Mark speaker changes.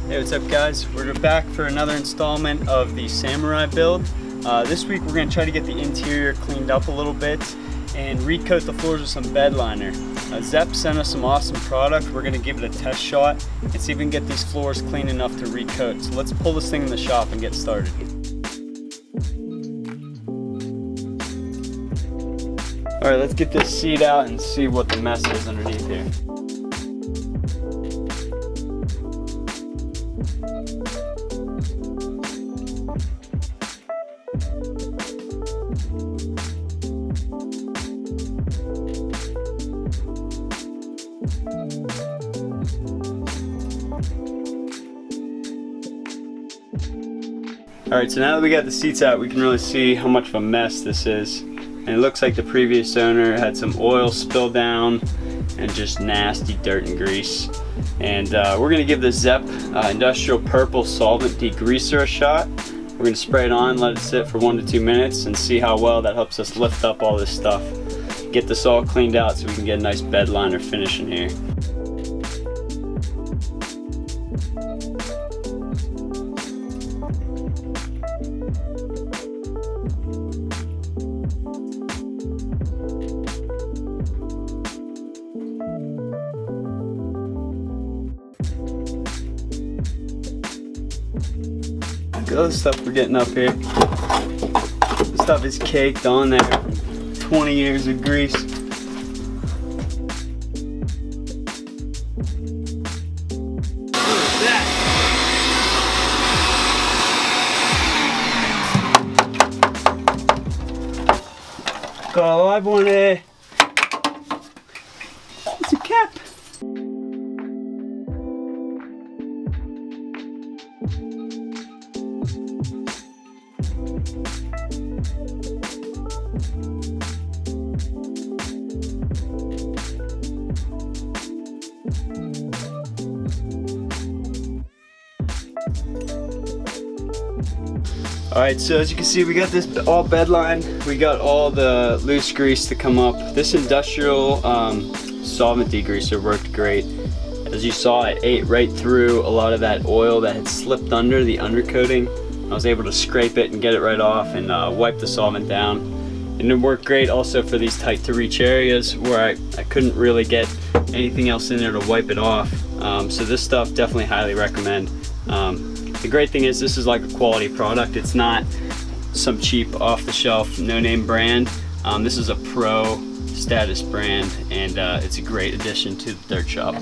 Speaker 1: Hey, what's up guys? We're back for another installment of the Samurai build. This week we're going to try to get the interior cleaned up a little bit and recoat the floors with some bed liner. Zep sent us some awesome product. We're going to give it a test shot and see if we can get these floors clean enough to recoat. So let's pull this thing in the shop and get started. Alright, let's get this seat out and see what the mess is underneath here. Alright, so now that we got the seats out, we can really see how much of a mess this is. And it looks like the previous owner had some oil spill down and just nasty dirt and grease. And we're going to give the Zep Industrial Purple Solvent Degreaser a shot. We're going to spray it on, let it sit for 1 to 2 minutes and see how well that helps us lift up all this stuff. Get this all cleaned out so we can get a nice bed liner finish in here. Look at all the stuff we're getting up here. This stuff is caked on there. 20 years of grease. Look at that. Got a live one there. It's a cap. Alright, so as you can see, we got this all bed lined. We got all the loose grease to come up. This industrial solvent degreaser worked great. As you saw, it ate right through a lot of that oil that had slipped under the undercoating. I was able to scrape it and get it right off and wipe the solvent down. And it worked great also for these tight to reach areas where I couldn't really get anything else in there to wipe it off. So this stuff definitely highly recommend. The great thing is this is like a quality product. It's not some cheap off-the-shelf no-name brand. This is a pro status brand and it's a great addition to the dirt shop.